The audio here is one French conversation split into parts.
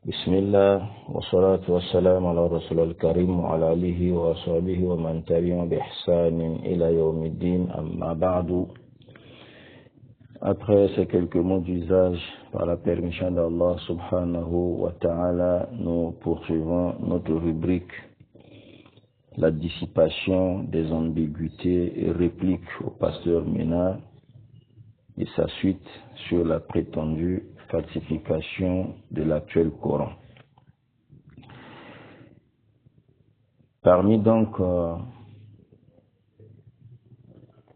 بسم الله والصلاة والسلام على رسول الكريم وعلى آله وصحبه ومن تبعهم بإحسان إلى يوم الدين أما بعد. Après ces quelques mots d'usage, par la permission d'Allah subhanahu wa ta'ala, nous poursuivons notre rubrique la dissipation des ambiguïtés et répliques au pasteur Ménard et sa suite sur la prétendue falsification de l'actuel Coran. Parmi donc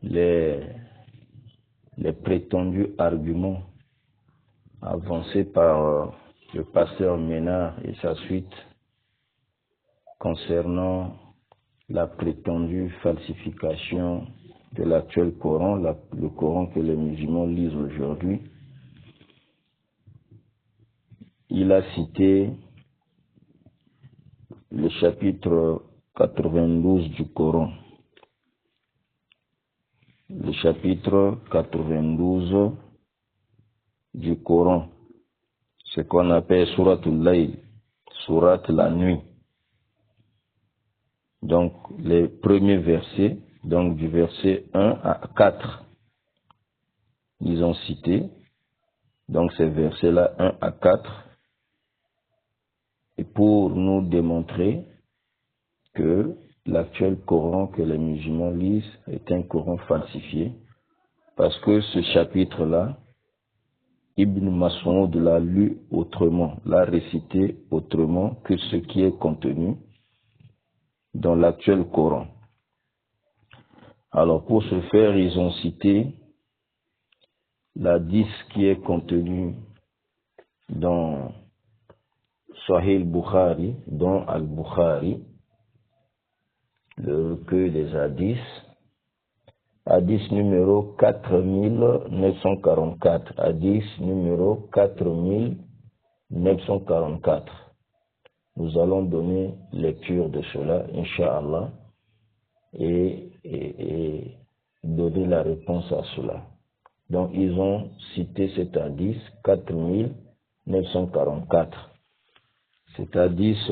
les prétendus arguments avancés par le pasteur Ménard et sa suite concernant la prétendue falsification de l'actuel Coran, le Coran que les musulmans lisent aujourd'hui, il a cité le chapitre 92 du Coran. Le chapitre 92 du Coran, ce qu'on appelle Suratul Layl, Surat la nuit. Donc, les premiers versets, donc du verset 1 à 4, ils ont cité, donc ces versets-là, 1 à 4, et pour nous démontrer que l'actuel Coran que les musulmans lisent est un Coran falsifié, parce que ce chapitre-là, Ibn Mas'ud l'a lu autrement, l'a récité autrement que ce qui est contenu dans l'actuel Coran. Alors pour ce faire, ils ont cité l'hadith qui est contenu dans Sahih Bukhari, dans Al-Bukhari, le recueil des hadiths, hadith numéro 4944, hadith numéro 4944. Nous allons donner lecture de cela, Inch'Allah, et donner la réponse à cela. Donc, ils ont cité cet hadith 4944. Cet hadith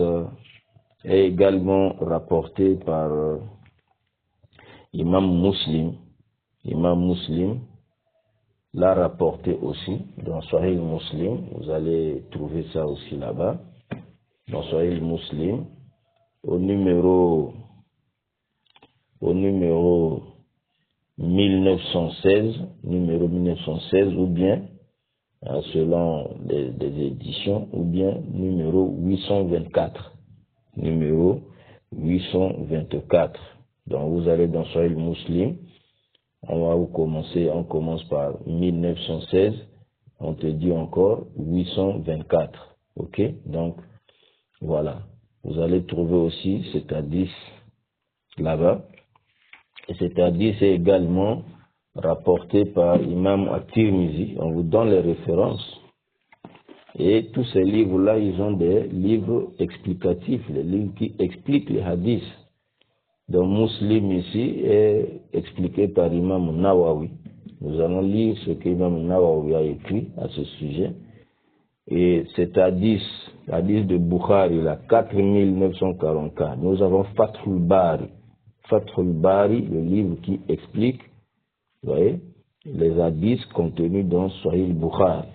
est également rapporté par Imam Muslim. Imam Muslim l'a rapporté aussi dans Sahih Muslim. Vous allez trouver ça aussi là-bas. Dans Sahih Muslim, au numéro 1916, ou bien, selon les éditions, ou bien numéro 824. Numéro 824. Donc vous allez dans Sahih Muslim, on commence par 1916, on te dit encore 824. Ok? Donc, voilà. Vous allez trouver aussi cet hadith là-bas. Et cet hadith est également rapporté par Imam At-Tirmizi. On vous donne les références. Et tous ces livres-là, ils ont des livres explicatifs, les livres qui expliquent les hadiths. Donc, Muslim ici est expliqué par Imam Nawawi. Nous allons lire ce qu'Imam Nawawi a écrit à ce sujet. Et cet hadith de Bukhari, la 4944, nous avons Fathul Bari. Fathul Bari, le livre qui explique, vous voyez, les hadiths contenus dans Sahih Bukhari.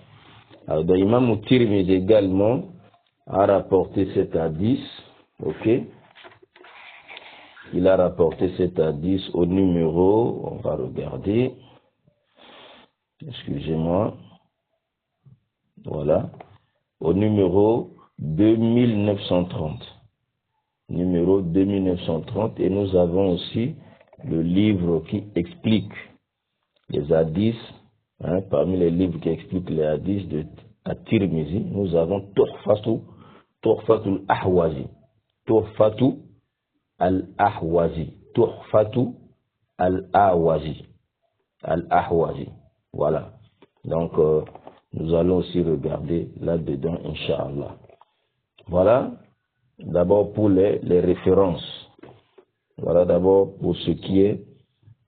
Alors, dans Imam Tirmidhi également a rapporté cet hadith, ok? Il a rapporté cet hadith au numéro, on va regarder, excusez-moi, voilà, au numéro 2930. Numéro 2930. Et nous avons aussi le livre qui explique les hadiths, parmi les livres qui expliquent les hadiths de At-Tirmizi, nous avons Tuhfatul Ahwazi. Tuhfatul Al-Ahwazi. Tuhfatul Al-Ahwazi. Al-Ahwazi. Voilà. Donc, nous allons aussi regarder là-dedans, Inch'Allah. Voilà, d'abord pour les références. Voilà d'abord pour ce qui est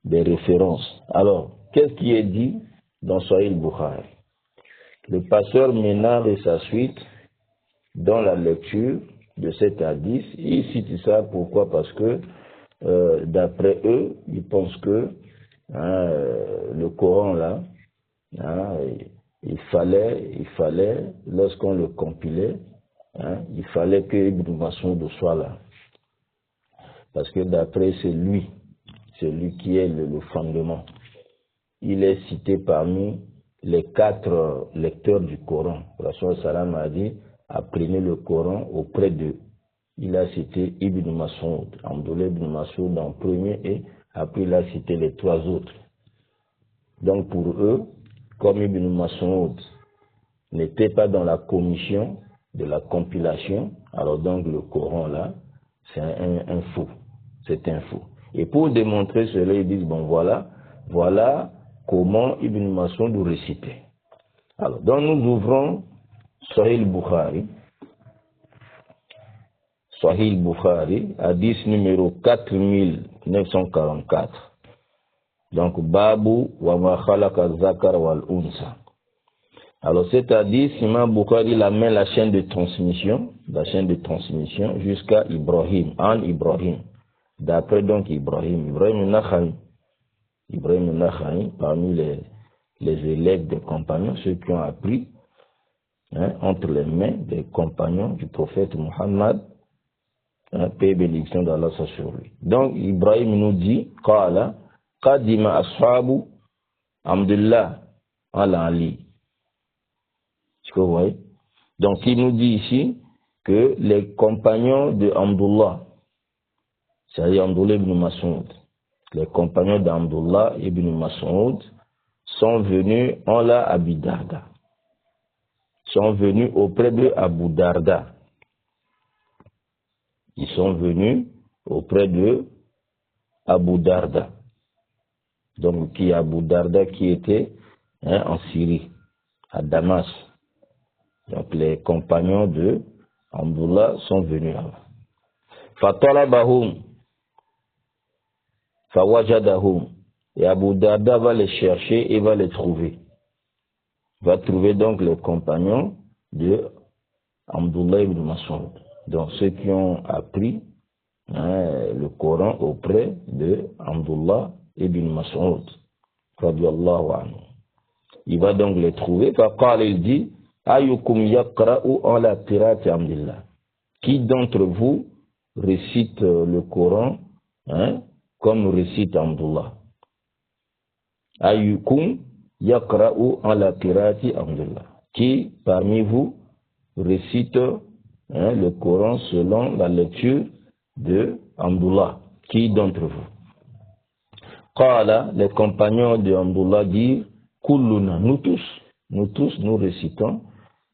des références. Alors, qu'est-ce qui est dit dans Sahih Bukhari? Le pasteur Ménard et sa suite dans la lecture de cet hadith. Ils citent ça pourquoi? Parce que d'après eux, ils pensent que le Coran là, il fallait, lorsqu'on le compilait, il fallait que Ibn Mas'ud soit là. Parce que d'après c'est lui qui est le fondement. Il est cité parmi les 4 lecteurs du Coran. Le Rasul Salam a dit, apprenez le Coran auprès d'eux. Il a cité Ibn Mas'ud, Abdullah ibn Mas'ud en premier, et après il a cité les 3 autres. Donc pour eux, comme Ibn Mas'ud n'était pas dans la commission de la compilation, alors donc le Coran là, c'est un faux. C'est un faux. Et pour démontrer cela, ils disent, bon voilà comment Ibn Mas'ud récitait. Alors, donc nous ouvrons Sahih Bukhari. Sahih Bukhari, hadith numéro 4944. Donc, Babu wa ma khalaqa zakar wal unsa. Alors, cet hadith, Imam Bukhari la met la chaîne de transmission jusqu'à Ibrahim, en Ibrahim. D'après donc Ibrahim Nakhai, parmi les élèves des compagnons, ceux qui ont appris entre les mains des compagnons du prophète Muhammad, paix et bénédiction d'Allah sur lui. Donc Ibrahim nous dit, Qala, Qadima ashabu Abdullah al-Ali. Est-ce que vous voyez? Donc il nous dit ici que les compagnons de Abdullah, c'est-à-dire Abdullah ibn Mas'ud, les compagnons d'Abdullah ibn Mas'ud sont venus en la Abi Darda. Sont venus auprès de Abu Darda. Ils sont venus auprès de Abu Darda. Donc, qui est Abu Darda qui était en Syrie, à Damas. Donc, les compagnons de Abdullah sont venus là-bas. Fatalabahum. Fawajadahum. Et Abu Darda va les chercher et va les trouver. Va trouver donc les compagnons de Abdullah ibn Mas'ud. Donc ceux qui ont appris le Coran auprès de Abdullah ibn Mas'ud. Radiyallahu anhu. Il va donc les trouver. Il dit, Ayyukum yaqra'u ala qira'ati Abdullah. Qui d'entre vous récite le Coran comme récite Abdullah? Ayyukum yaqra'u ala qira'ati Abdullah. Qui parmi vous récite le Coran selon la lecture de Abdullah? Qui d'entre vous? Qala, les compagnons de Abdullah disent, Kulluna, nous tous nous récitons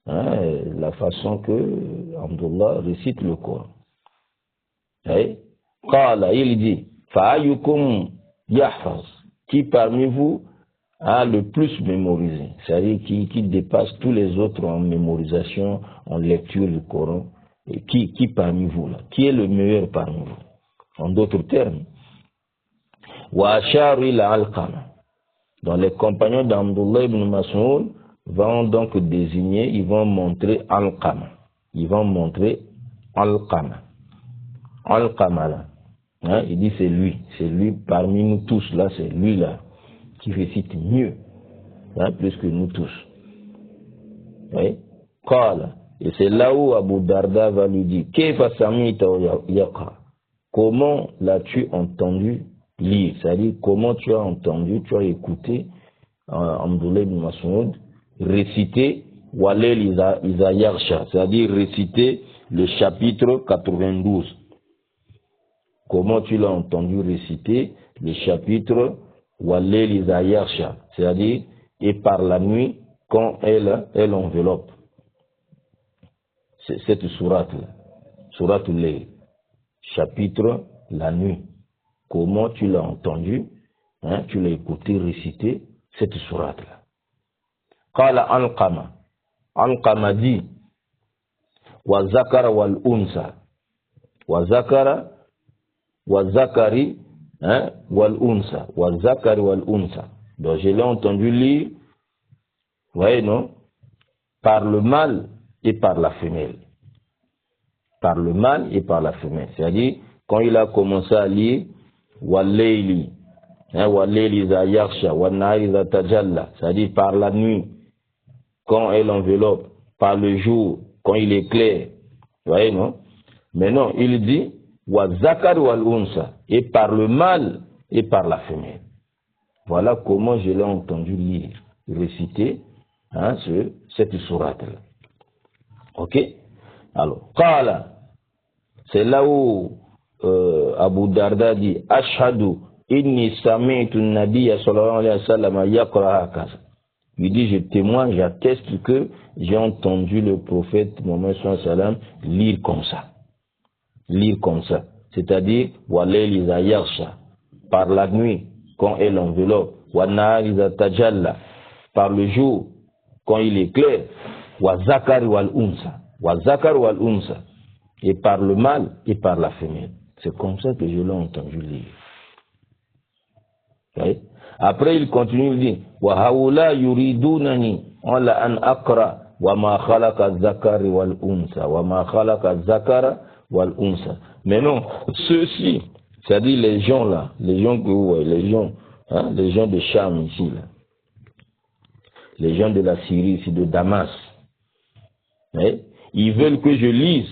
la façon que Abdullah récite le Coran. Qala, il dit, Fa'ayyukum yahfaz. Qui parmi vous a le plus mémorisé, c'est-à-dire qui dépasse tous les autres en mémorisation, en lecture du Coran, et qui parmi vous là, qui est le meilleur parmi vous? En d'autres termes, wa asharu ila Alqama. Donc les compagnons d'Abdullah ibn Mas'ud vont donc désigner, ils vont montrer Alqama. Ils vont montrer Alqama. Alqama là. Il dit c'est lui parmi nous tous là, c'est lui là qui récite mieux, plus que nous tous. Oui. Qala, et c'est là où Abu Darda va lui dire, Kayfa samita yaqa. Comment l'as-tu entendu lire? C'est-à-dire comment tu as entendu, tu as écouté Abdullah ibn Mas'ud réciter Walel Iza Yaghsha, c'est-à-dire réciter le chapitre 92. Comment tu l'as entendu réciter le chapitre Walel Iza Yaghsha, c'est-à-dire et par la nuit quand elle enveloppe. C'est cette sourate-là, sourate Layl, chapitre la nuit. Comment tu l'as entendu, tu l'as écouté réciter cette sourate-là. Qala Alqama. Alqama dit, wa zakara wal unsa. Wa zakara wa zakari wal unsa. Wa zakari wal unsa. Donc je l'ai entendu lire, vous voyez non, par le mâle et par la femelle. par le mâle et par la femelle. C'est-à-dire, quand il a commencé à lire Wallayli, Wallayli za yakhsha, Wannahari za tajalla, c'est-à-dire par la nuit, quand elle enveloppe, par le jour, quand il est clair. Vous voyez, non? Mais non, il dit Wa zakar wal unsa, et par le mâle et par la femelle. Voilà comment je l'ai entendu lire, réciter cette sourate-là. Ok? Alors, qala, c'est là où Abu Darda dit Ashhadu inni sami'tu an-nabiyya sallallahu alayhi wa sallam yaqra hakaza. Il dit, je témoigne, j'atteste que j'ai entendu le prophète Mohammed sallallahu alayhi wa sallam lire comme ça. Lire comme ça. C'est-à-dire, Walayli za yakhsha, par la nuit, quand elle enveloppe, Wannahari za tajalla, par le jour, quand il est clair, Wa zakar wal unsa, et par le mâle et par la femelle. C'est comme ça que je l'ai entendu lire. Okay? Après, il continue, il dit, Wa haula yuridunani, ala an aqra, wa ma khalaqa zakari wal unsa, wa ma khalaqa zakara wal unsa. Mais non, ceux-ci, c'est-à-dire les gens là, les gens que vous voyez, les gens de Cham ici, là, les gens de la Syrie ici, de Damas, ouais, ils veulent que je lise,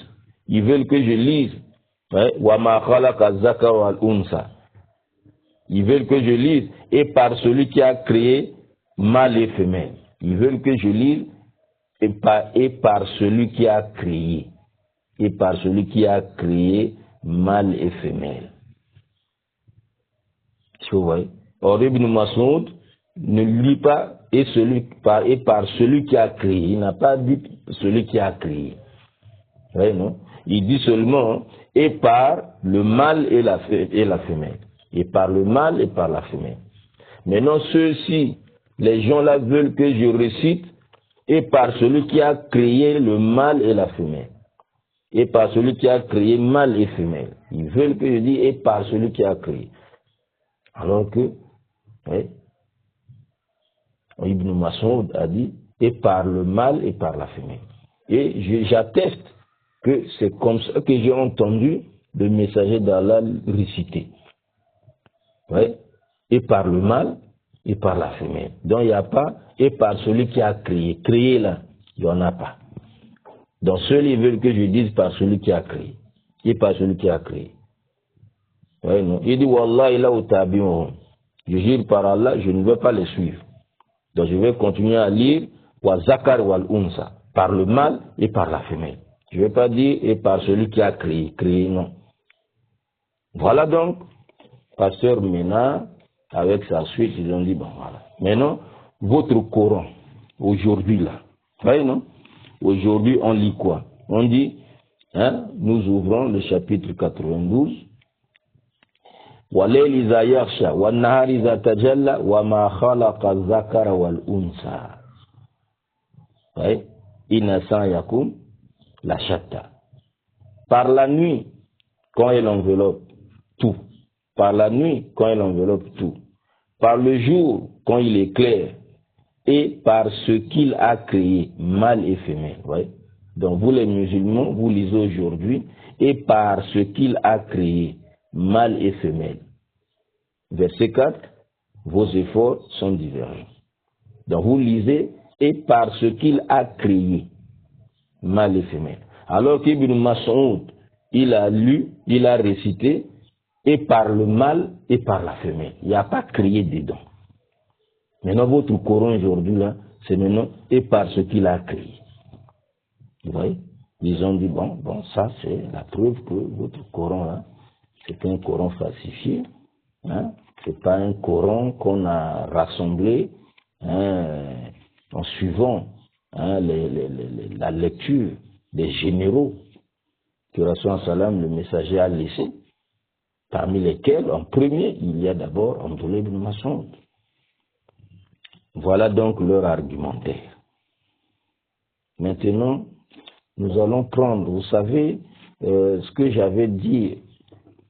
ouais, wa ma khalaqa zakara wal unsa. Ils veulent que je lise, et par celui qui a créé mâle et femelle. Ils veulent que je lise, et par celui qui a créé. Et par celui qui a créé mâle et femelle. Vous voyez? Or, Ibn Mas'ud ne lit pas et par celui qui a créé. Il n'a pas dit celui qui a créé. Vous voyez, non? Il dit seulement et par le mâle et la femelle. Et par le mâle et par la femelle. Maintenant, ceux-ci, les gens-là veulent que je récite et par celui qui a créé le mâle et la femelle. Et par celui qui a créé mâle et femelle. Ils veulent que je dise et par celui qui a créé. Alors que, ouais, Ibn Mas'ud a dit et par le mâle et par la femelle. Et j'atteste que c'est comme ça que j'ai entendu le messager d'Allah réciter. Ouais, et par le mâle et par la femelle. Donc il n'y a pas et par celui qui a créé. Créé là, il n'y en a pas. Donc ceux ils veulent que je dise par celui qui a créé. Et par celui qui a créé. Ouais, non. Il dit Wallah ila utabi'uhum. Je jure par Allah, je ne veux pas les suivre. Donc je vais continuer à lire Wa zakar wal unsa, par le mâle et par la femelle. Je ne vais pas dire et par celui qui a créé. Créé, non. Voilà donc, Pasteur Ménard, avec sa suite, ils ont dit, bon voilà. Maintenant, votre Coran, aujourd'hui là, vous voyez non? Aujourd'hui, on lit quoi? On dit, nous ouvrons le chapitre 92. Walayli za yakhsha, wannahari za tajalla, wa ma khalaqa zakara wal unsa. Vous voyez? Inna yakum la shatta. Par la nuit, quand elle enveloppe tout. Par la nuit, quand elle enveloppe tout. Par le jour, quand il est clair. Et par ce qu'il a créé, mâle et femelle. Ouais. Donc vous les musulmans, vous lisez aujourd'hui, et par ce qu'il a créé, mâle et femelle. Verset 4, vos efforts sont divergents. Donc vous lisez, et par ce qu'il a créé, mâle et femelle. Alors qu'Ibn Mas'ud, il a lu, il a récité, et par le mâle et par la femelle. Il n'y a pas créé dedans. Maintenant, votre Coran aujourd'hui, là, c'est maintenant et par ce qu'il a créé. Vous voyez? Ils ont dit, bon, ça, c'est la preuve que votre Coran, là, c'est un Coran falsifié. Hein? C'est pas un Coran qu'on a rassemblé en suivant la lecture des généraux que Rasul Salam, le messager, a laissé. Parmi lesquels, en premier, il y a d'abord Abdullah ibn Mas'ud. Voilà donc leur argumentaire. Maintenant, nous allons prendre, vous savez, ce que j'avais dit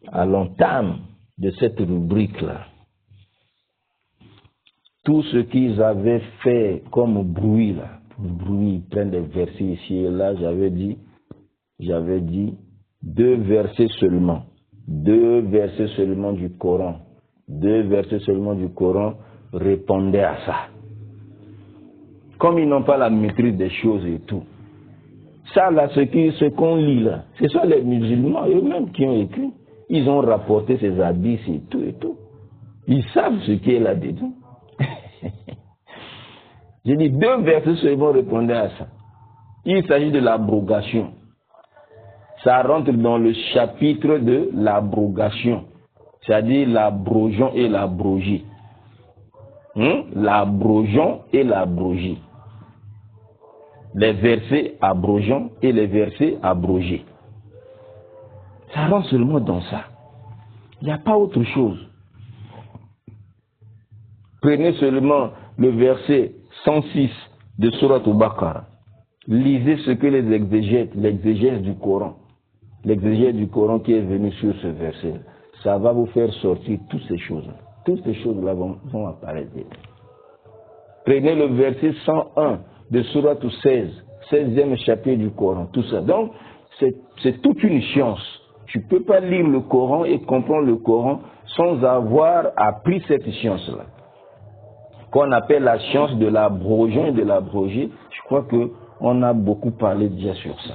à l'entame de cette rubrique-là. Tout ce qu'ils avaient fait comme bruit, là, bruit, ils prennent des versets ici et là, j'avais dit, 2 versets seulement. 2 versets seulement du Coran. 2 versets seulement du Coran répondaient à ça. Comme ils n'ont pas la maîtrise des choses et tout. Ça, là, ce qu'on lit là, ce sont les musulmans eux-mêmes qui ont écrit. Ils ont rapporté ces hadiths et tout et tout. Ils savent ce qui est là-dedans. J'ai dit 2 versets seulement répondaient à ça. Il s'agit de l'abrogation. Ça rentre dans le chapitre de l'abrogation. C'est-à-dire l'abrogeant et l'abrogé. L'abrogeant et l'abrogé. Les versets abrogeants et les versets abrogés. Ça rentre seulement dans ça. Il n'y a pas autre chose. Prenez seulement le verset 106 de Surat Al-Baqarah. Lisez ce que les exégètes, l'exégèse du Coran, l'exégèse du Coran qui est venu sur ce verset, ça va vous faire sortir toutes ces choses-là. Toutes ces choses-là vont apparaître. Prenez le verset 101 de Surat Al-16, 16e chapitre du Coran, tout ça. Donc, c'est toute une science. Tu ne peux pas lire le Coran et comprendre le Coran sans avoir appris cette science-là. Qu'on appelle la science de l'abrogeant et de l'abrogé, je crois qu'on a beaucoup parlé déjà sur ça.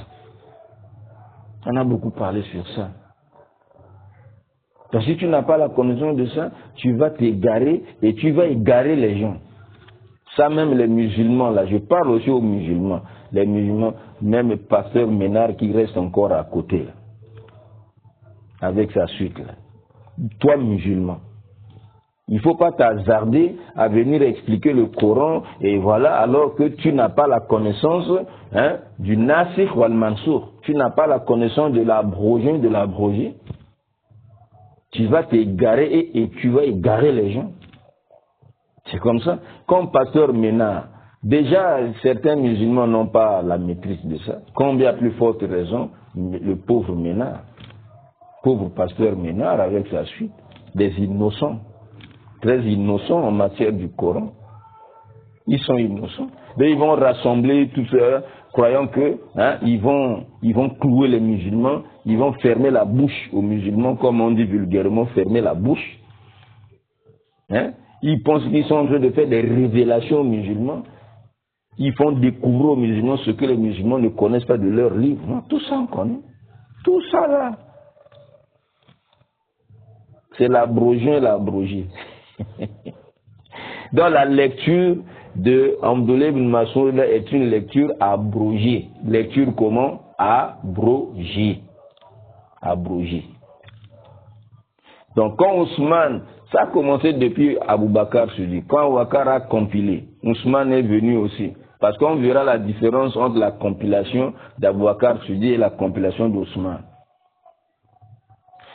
On a beaucoup parlé sur ça. Donc si tu n'as pas la connaissance de ça, tu vas t'égarer et tu vas égarer les gens. Ça même les musulmans, là, je parle aussi aux musulmans. Les musulmans, même pasteur Ménard qui reste encore à côté, là, avec sa suite. Là. Toi musulman, il ne faut pas t'hasarder à venir expliquer le Coran et voilà, alors que tu n'as pas la connaissance du Nasikh wal Mansour. Tu n'as pas la connaissance de l'abrogé, de l'abrogé. Tu vas t'égarer et tu vas égarer les gens. C'est comme ça. Comme pasteur Ménard, déjà certains musulmans n'ont pas la maîtrise de ça. Combien plus forte raison, le pauvre Ménard, pauvre pasteur Ménard avec sa suite, des innocents. Très innocents en matière du Coran. Ils sont innocents. Mais ils vont rassembler tout ça, croyant que ils vont clouer les musulmans, ils vont fermer la bouche aux musulmans, comme on dit vulgairement, fermer la bouche. Ils pensent qu'ils sont en train de faire des révélations aux musulmans. Ils font découvrir aux musulmans ce que les musulmans ne connaissent pas de leur livre. Non, tout ça on connaît. Tout ça là. C'est l'abrogé et l'abrogé. Dans la lecture de Abdullah ibn Mas'ud est une lecture abrogée. Lecture comment? Abrogée. Abrogée. Donc quand Ousmane, ça a commencé depuis Abou Bakr Siddiq. Quand Abou Bakr a compilé, Ousmane est venu aussi. Parce qu'on verra la différence entre la compilation d'Abou Bakr Siddiq et la compilation d'Ousmane.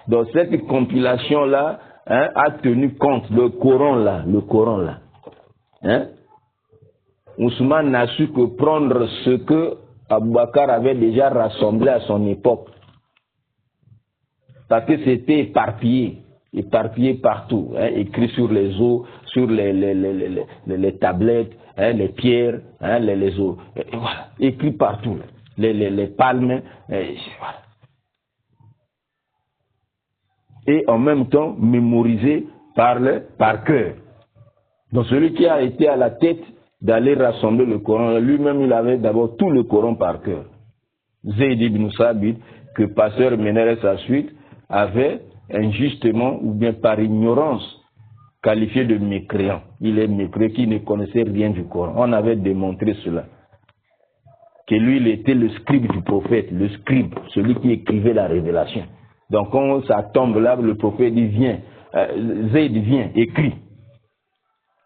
Donc cette compilation-là a tenu compte, le Coran là. Ousmane n'a su que prendre ce que Abou Bakr avait déjà rassemblé à son époque. Parce que c'était éparpillé partout, écrit sur les eaux, sur les tablettes, les pierres, les eaux, voilà, écrit partout, les palmes, voilà. Et en même temps mémorisé par cœur. Donc celui qui a été à la tête d'aller rassembler le Coran, lui-même il avait d'abord tout le Coran par cœur. Zayd ibn Sabit, que pasteur Ménard et sa suite avait injustement ou bien par ignorance qualifié de mécréant. Il est mécréant qui ne connaissait rien du Coran. On avait démontré cela. Que lui il était le scribe du prophète, le scribe, celui qui écrivait la révélation. Donc quand ça tombe là, le prophète dit viens, Zayd vient, écrit.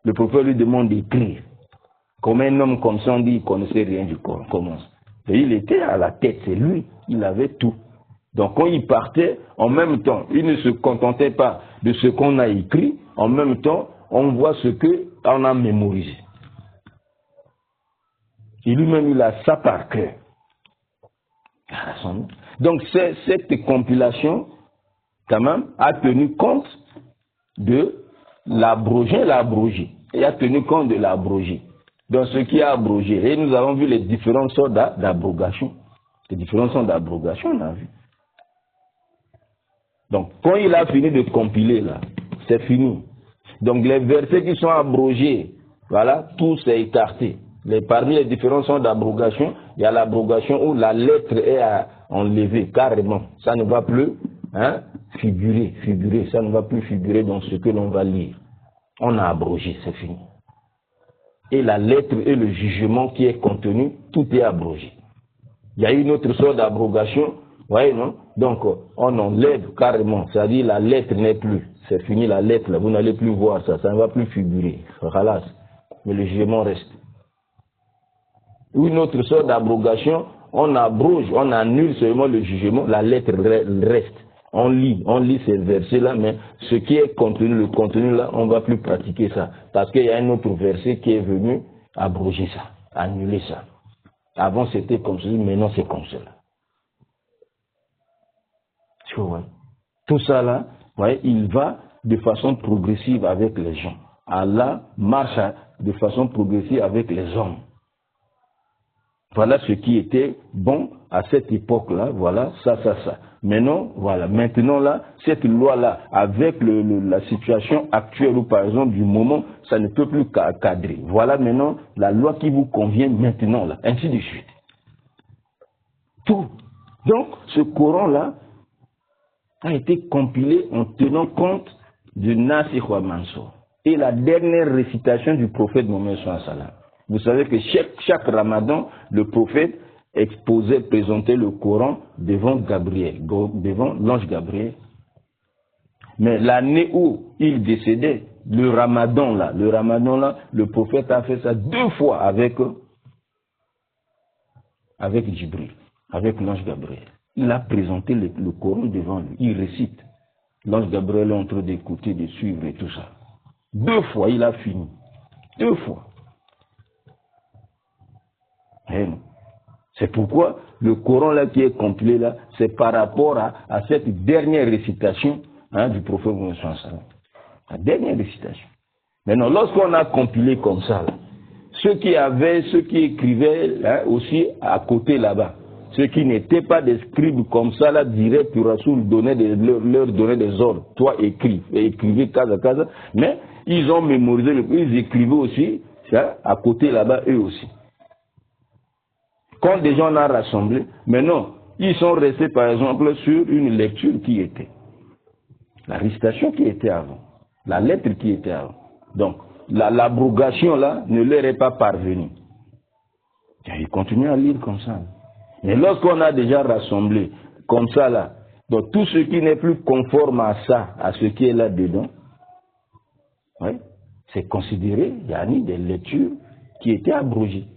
Le prophète lui demande d'écrire. Comme un homme comme ça, on dit il ne connaissait rien du Coran. Comment? Et il était à la tête, c'est lui, il avait tout. Donc quand il partait, en même temps, il ne se contentait pas de ce qu'on a écrit, en même temps, on voit ce qu'on a mémorisé. Et lui-même, il a ça par cœur. Donc cette compilation, quand même, a tenu compte de l'abrogé et l'abrogé. Il a tenu compte de l'abrogé. Donc ce qui est abrogé. Et nous avons vu les différentes sortes d'abrogation. Les différentes sortes d'abrogation, on a vu. Donc, quand il a fini de compiler, là, c'est fini. Donc, les versets qui sont abrogés, voilà, tout s'est écarté. Parmi les différents sons d'abrogation, il y a l'abrogation où la lettre est enlevée carrément. Ça ne va plus figurer, ça ne va plus figurer dans ce que l'on va lire. On a abrogé, c'est fini. Et la lettre et le jugement qui est contenu, tout est abrogé. Il y a une autre sorte d'abrogation, voyez, non? Donc, on enlève carrément, c'est-à-dire la lettre n'est plus. C'est fini la lettre, là, vous n'allez plus voir ça, ça ne va plus figurer. Khalas. Mais le jugement reste. Une autre sorte d'abrogation, on abroge, on annule seulement le jugement, la lettre reste. On lit ces versets-là, mais ce qui est contenu, le contenu là, on ne va plus pratiquer ça. Parce qu'il y a un autre verset qui est venu abroger ça, annuler ça. Avant c'était comme ceci, maintenant c'est comme cela. Tu vois? Tout ça là, ouais, il va de façon progressive avec les gens. Allah marche de façon progressive avec les hommes. Voilà ce qui était bon à cette époque-là, voilà, ça. Maintenant, voilà, maintenant là, cette loi-là, avec la situation actuelle ou par exemple du moment, ça ne peut plus cadrer. Voilà maintenant la loi qui vous convient maintenant, là, ainsi de suite. Tout. Donc, ce Coran-là a été compilé en tenant compte du Nasikh wa Mansour. Et la dernière récitation du prophète Mohammed sallallahu alayhi wa sallam. Vous savez que chaque Ramadan, le prophète présentait le Coran devant Gabriel, devant l'ange Gabriel. Mais l'année où il décédait, le Ramadan là, le prophète a fait ça 2 fois avec Jibril, avec l'ange Gabriel. Il a présenté le Coran devant lui, il récite. L'ange Gabriel est en train d'écouter, de suivre et tout ça. 2 fois, il a fini. 2 fois. C'est pourquoi le Coran là qui est compilé là, c'est par rapport à cette dernière récitation du prophète Mohammed sallallahu alayhi wa sallam. La dernière récitation. Maintenant, lorsqu'on a compilé comme ça, là, ceux qui écrivaient aussi à côté là-bas, ceux qui n'étaient pas des scribes comme ça, là, direct, puis Rasoul leur donnait des ordres. Toi, écrivez casa, mais ils ont mémorisé, ils écrivaient aussi à côté là-bas, eux aussi. Quand des gens l'ont rassemblé, mais non, ils sont restés par exemple sur une lecture qui était. La récitation qui était avant. La lettre qui était avant. Donc, l'abrogation là ne leur est pas parvenue. Ils continuent à lire comme ça. Mais lorsqu'on a déjà rassemblé comme ça là, donc tout ce qui n'est plus conforme à ça, à ce qui est là-dedans, ouais, c'est considéré, il y a des lectures qui étaient abrogées.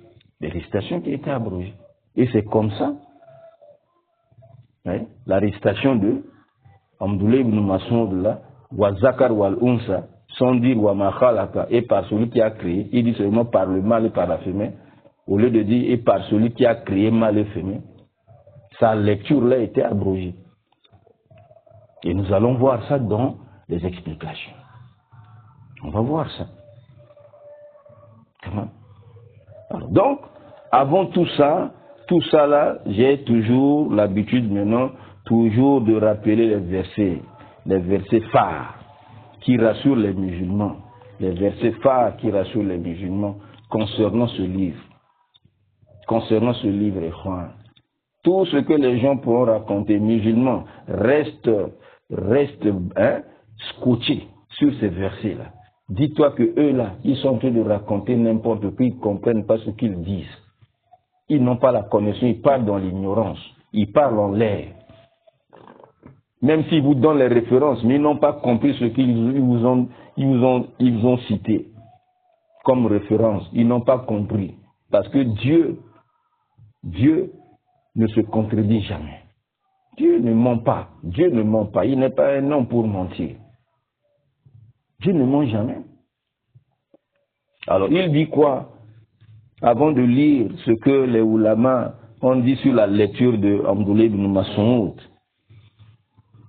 Des récitations qui étaient abrogées. Et c'est comme ça, hein, la récitation de Abdullah ibn Mas'ud là, wa zakar wal unsa, sans dire wa ma khalaqa, et par celui qui a créé, il dit seulement par le mâle et par la femelle, au lieu de dire et par celui qui a créé mâle et femelle, sa lecture là était abrogée. Et nous allons voir ça dans les explications. On va voir ça. Comment? Alors, donc, avant tout ça là, j'ai toujours l'habitude maintenant, toujours de rappeler les versets phares qui rassurent les musulmans, les versets phares qui rassurent les musulmans concernant ce livre. Concernant ce livre, tout ce que les gens pourront raconter musulmans reste scotché sur ces versets-là. Dis-toi que eux là, ils sont en train de raconter n'importe quoi, ils ne comprennent pas ce qu'ils disent. Ils n'ont pas la connaissance, ils parlent dans l'ignorance, ils parlent en l'air. Même s'ils vous donnent les références, mais ils n'ont pas compris ce qu'ils vous ont cité comme référence. Ils n'ont pas compris. Parce que Dieu ne se contredit jamais. Dieu ne ment pas. Dieu ne ment pas. Il n'est pas un homme pour mentir. Dieu ne ment jamais. Alors, il dit quoi? Avant de lire ce que les ulama ont dit sur la lecture de Abdullah ibn Mas'ud,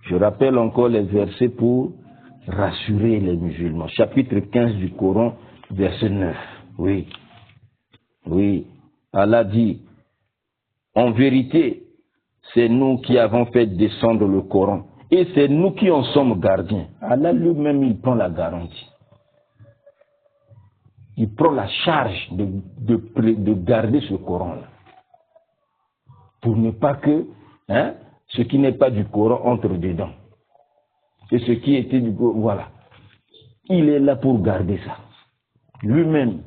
je rappelle encore les versets pour rassurer les musulmans. Chapitre 15 du Coran, verset 9. Oui. Allah dit, en vérité, c'est nous qui avons fait descendre le Coran Et c'est nous qui en sommes gardiens. Allah lui-même, il prend la garantie. Il prend la charge de garder ce Coran-là. Pour ne pas que ce qui n'est pas du Coran entre dedans. Et ce qui était du Coran, voilà. Il est là pour garder ça. Lui-même.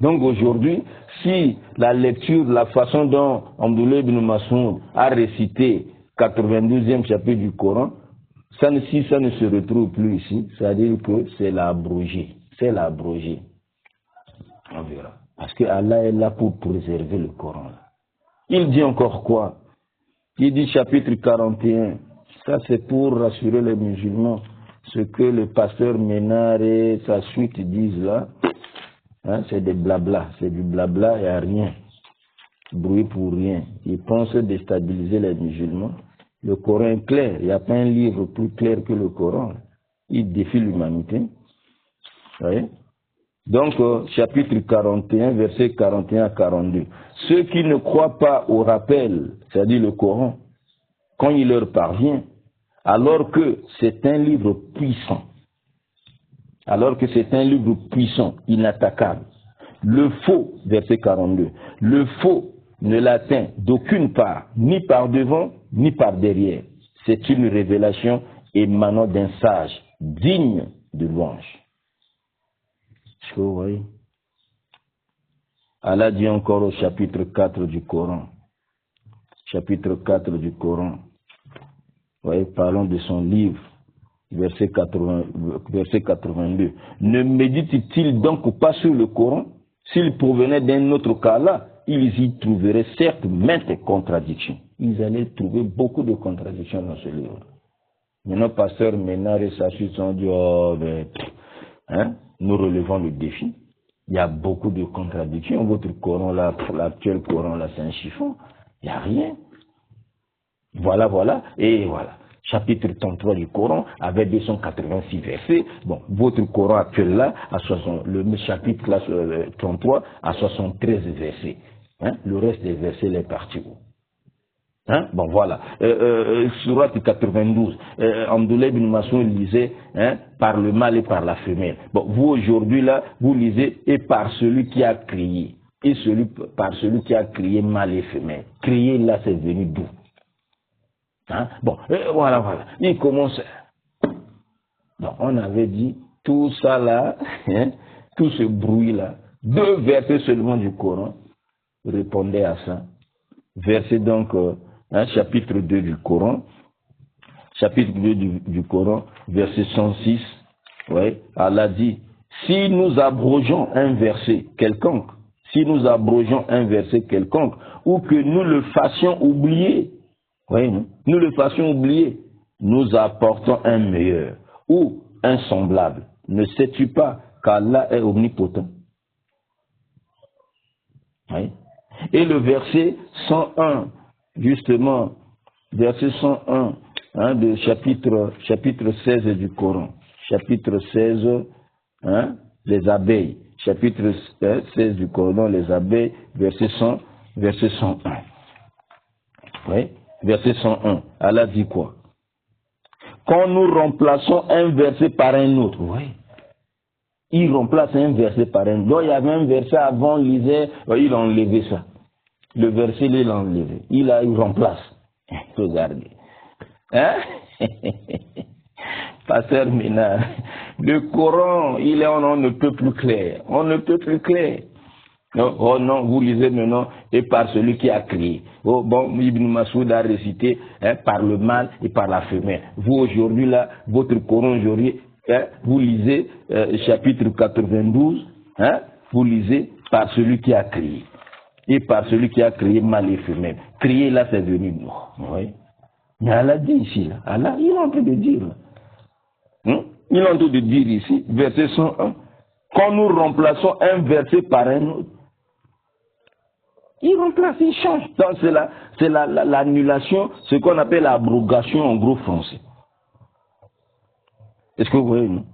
Donc aujourd'hui, si la lecture, la façon dont Abdullah ibn Mas'ud a récité 92e chapitre du Coran, si ça ne se retrouve plus ici, c'est-à-dire que c'est l'abrogé. C'est l'abrogé. On verra. Parce que Allah est là pour préserver le Coran. Il dit encore quoi? Il dit chapitre 41. Ça c'est pour rassurer les musulmans. Ce que le pasteur Ménard et sa suite disent là, c'est des blabla. C'est du blabla, il n'y a rien. Bruit pour rien. Ils pensent déstabiliser les musulmans. Le Coran est clair. Il n'y a pas un livre plus clair que le Coran. Il défie l'humanité. Vous voyez? Donc, chapitre 41, versets 41 à 42. Ceux qui ne croient pas au rappel, c'est-à-dire le Coran, quand il leur parvient, alors que c'est un livre puissant, inattaquable, le faux, verset 42, le faux ne l'atteint d'aucune part, ni par devant, ni par derrière. C'est une révélation émanant d'un sage, digne de louange. Est-ce que vous voyez? Allah dit encore au chapitre 4 du Coran. Chapitre 4 du Coran. Vous voyez, parlons de son livre, verset 82. Ne médite-t-il donc pas sur le Coran? S'il provenait d'un autre cas-là, ils y trouveraient certes maintes contradictions. Ils allaient trouver beaucoup de contradictions dans ce livre. Maintenant, pasteur Ménard et sa suite ont dit, nous relevons le défi. Il y a beaucoup de contradictions. Votre Coran, là, l'actuel Coran, là, c'est un chiffon. Il n'y a rien. Voilà. Et voilà. Chapitre 33 du Coran, avec 286 versets. Bon, votre Coran actuel, là, le chapitre là, 33, à 73 versets. Le reste des versets, les parties où? Bon, voilà. Surat 92, Abdullah ibn Mas'ud lisait par le mâle et par la femelle. Bon, vous aujourd'hui là, vous lisez et par celui qui a crié. Et par celui qui a crié mâle et femelle. Crier là, c'est venu d'où? Bon, voilà. Il commence. Donc, on avait dit tout ça là, tout ce bruit là, 2 versets seulement du Coran répondaient à ça. Verset donc. Chapitre 2 du Coran, du Coran, verset 106, ouais, Allah dit, si nous abrogeons un verset quelconque, ou que nous le fassions oublier, nous apportons un meilleur, ou un semblable. Ne sais-tu pas qu'Allah est omnipotent? Ouais. Et le verset 101, justement, verset 101 de chapitre 16 du Coran. Chapitre 16, les abeilles. Chapitre 16 du Coran, les abeilles, verset 101. Oui, verset 101. Allah dit quoi? Quand nous remplaçons un verset par un autre, oui. Il remplace un verset par un autre. Donc il y avait un verset avant, on lisait, il a enlevé ça. Le verset, il l'a enlevé. Il remplace. Regardez. Pasteur Ménard, le Coran, on ne peut plus clair. Oh non, vous lisez maintenant, et par celui qui a crié. Oh bon, Ibn Mas'ud a récité par le mâle et par la femelle. Vous aujourd'hui, là, votre Coran aujourd'hui, vous lisez chapitre 92, vous lisez par celui qui a crié. Et par celui qui a créé mâle et femelle. Crier là, c'est venu de nous. Oui. Mais Allah dit ici, là. Allah, il est en train de dire. Il est en train de dire ici, verset 101, quand nous remplaçons un verset par un autre, il remplace, il change. Donc c'est l'annulation, ce qu'on appelle l'abrogation en gros français. Est-ce que vous voyez, non?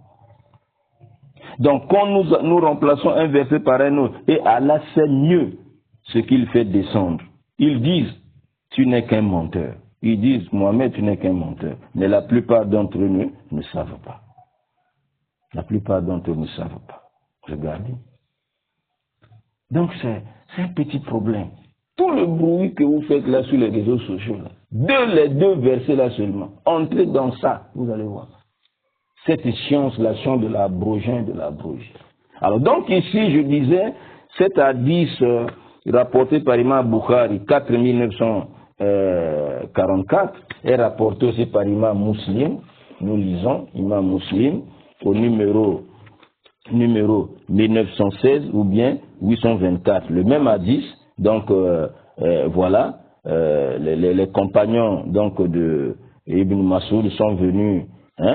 Donc quand nous remplaçons un verset par un autre, et Allah sait mieux ce qu'il fait descendre. Ils disent, tu n'es qu'un menteur. Ils disent, Mohamed, tu n'es qu'un menteur. Mais la plupart d'entre eux ne savent pas. La plupart d'entre eux ne savent pas. Regardez. Donc c'est un petit problème. Tout le bruit que vous faites là sur les réseaux sociaux, là, les deux versets là seulement, entrez dans ça, vous allez voir. Cette science, la science de l'abrogé, de l'abrogé. Alors donc ici, je disais, cet hadith rapporté par Imam Bukhari, 4944, est rapporté aussi par Imam Muslim. Nous lisons Imam Muslim au numéro 1916 ou bien 824. Le même hadith, donc voilà, les compagnons donc de Ibn Mas'ud sont venus,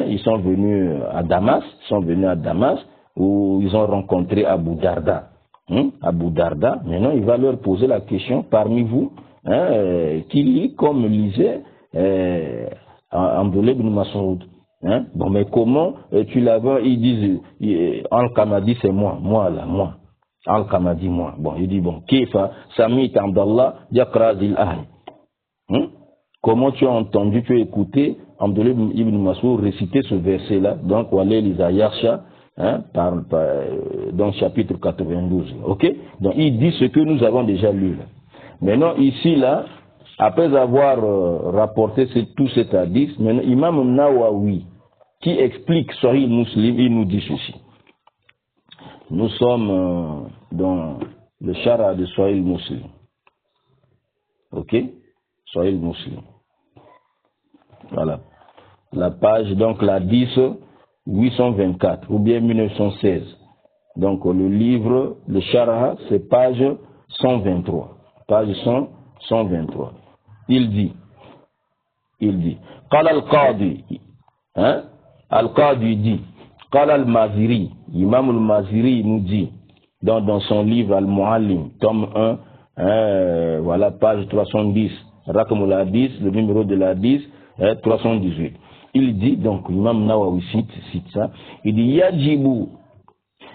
ils sont venus à Damas, où ils ont rencontré Abu Darda. Abu Darda, maintenant il va leur poser la question, parmi vous, qui lit comme lisait Abdullah ibn Mas'ud. Bon, mais comment tu l'avais, ils disent, Al-Kamadi c'est moi. Al-Kamadi, moi. Bon, il dit, bon, Kifa, Sami Abdallah, Yakrazil Ahl. Comment tu as entendu, tu as écouté Abdullah ibn Mas'ud réciter ce verset-là, donc, Walel Isayarsha, dans chapitre 92. Ok? Donc, il dit ce que nous avons déjà lu. Là. Maintenant, ici, là, après avoir rapporté tout cet hadith, maintenant, Imam Nawawi, qui explique Sahih Muslim, il nous dit ceci. Nous sommes dans le Shara de Sahih Muslim. Ok? Sahih Muslim. Voilà. La page, donc la 10, 824, ou bien 1916. Donc le livre, le Shara, c'est page 123. Page 123. Il dit, Qala al-Qadi, Al-Qadi dit, Qala al-Maziri, Imam al-Maziri nous dit, dans son livre Al-Muallim, tome 1, voilà, page 310, Rakmul Hadith, le numéro de l'Hadith, 318. Il dit, donc, Imam Nawawi cite ça, il dit,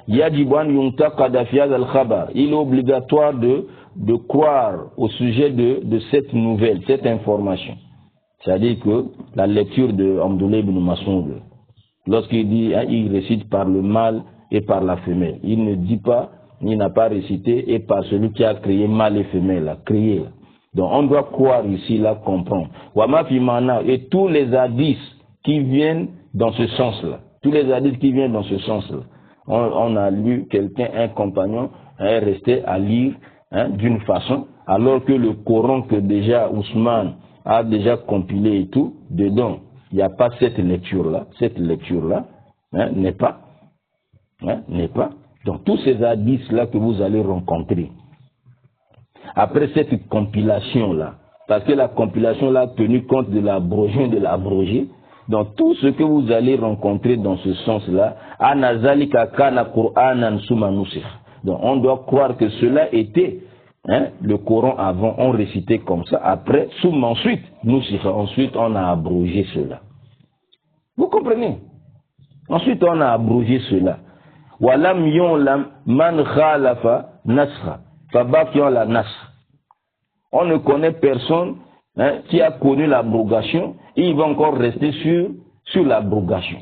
Yajibu an yuntaqada fi hadha al-khabar. Il est obligatoire de croire au sujet de cette nouvelle, cette information. C'est-à-dire que la lecture de Abdullah ibn Mas'ud, lorsqu'il dit, il récite par le mâle et par la femelle. Il ne dit pas, il n'a pas récité et par celui qui a créé mâle et femelle, là, créé. Là. Donc on doit croire ici, là, comprendre. Wama fi mana, et tous les hadiths qui viennent dans ce sens-là, tous les hadiths qui viennent dans ce sens-là. On a lu quelqu'un, un compagnon, est resté à lire d'une façon, alors que le Coran que déjà Ousmane a déjà compilé et tout, dedans, il n'y a pas cette lecture-là. Cette lecture-là n'est pas. Donc tous ces hadiths-là que vous allez rencontrer, après cette compilation-là, parce que la compilation-là a tenu compte de l'abrogé, donc tout ce que vous allez rencontrer dans ce sens-là, anazalika kana Qur'anan summa nusikh. Donc on doit croire que cela était le Coran avant, on récitait comme ça, après, summa ensuite, nusikh, ensuite on a abrogé cela. Vous comprenez? Ensuite on a abrogé cela. Walam yu'lam man khalafa nasra, fabaqiya la nasr. On ne connaît personne qui a connu l'abrogation et il va encore rester sur l'abrogation.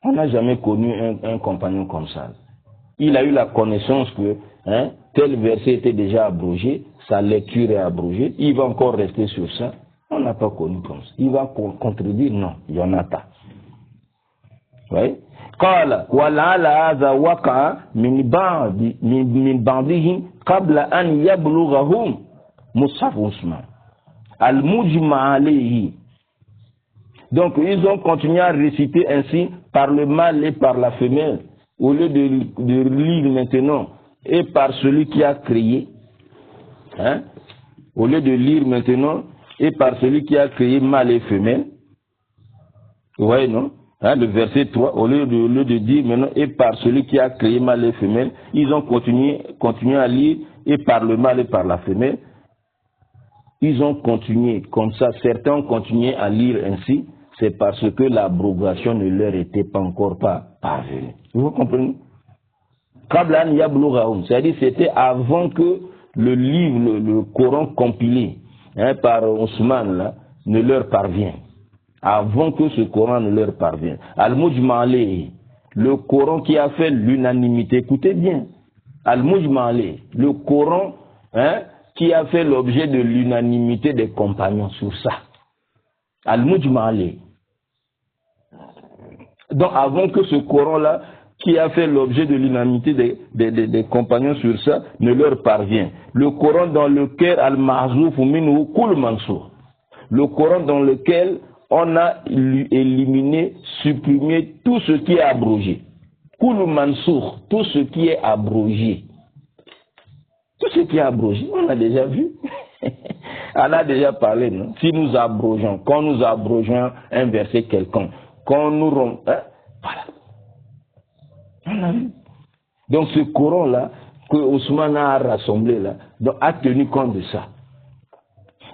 On n'a jamais connu un compagnon comme ça. Il a eu la connaissance que tel verset était déjà abrogé, sa lecture est abrogée, il va encore rester sur ça. On n'a pas connu comme ça. Il va contredire, non, il n'y en a pas. Oui. قال ولعل هذا وقع من بعضهم قبل أن يبلغهم مصحف عثمان المجمع عليه. Donc ils ont continué à réciter ainsi par le mâle et par la femelle, au lieu de lire maintenant et par celui qui a créé, au lieu de lire maintenant et par celui qui a créé mâle et femelle. Vous voyez, non? Le verset 3, au lieu de dire maintenant, et par celui qui a créé mâle et femelle, ils ont continué à lire, et par le mâle et par la femelle. Ils ont continué, comme ça, certains ont continué à lire ainsi, c'est parce que l'abrogation ne leur était pas encore parvenue. Vous comprenez? C'est-à-dire c'était avant que le livre, le Coran compilé par Ousmane là, ne leur parvient. Avant que ce Coran ne leur parvienne. Al-Mujma alayhi, le Coran qui a fait l'unanimité, écoutez bien. Al-Mujma alayhi, le Coran qui a fait l'objet de l'unanimité des compagnons sur ça. Al-Mujma alayhi. Donc avant que ce Coran-là, qui a fait l'objet de l'unanimité des compagnons sur ça, ne leur parvient. Le Coran dans lequel Al-Mahzouf minhu kul mansour. Le Coran dans lequel on a éliminé, supprimé tout ce qui est abrogé. Kul mansour, tout ce qui est abrogé. Tout ce qui est abrogé, on a déjà vu. On a déjà parlé, non? Si nous abrogeons, quand nous abrogeons un verset quelconque, quand nous rompons, voilà. On a vu. Donc ce Coran-là, que Ousmane a rassemblé là, donc, a tenu compte de ça.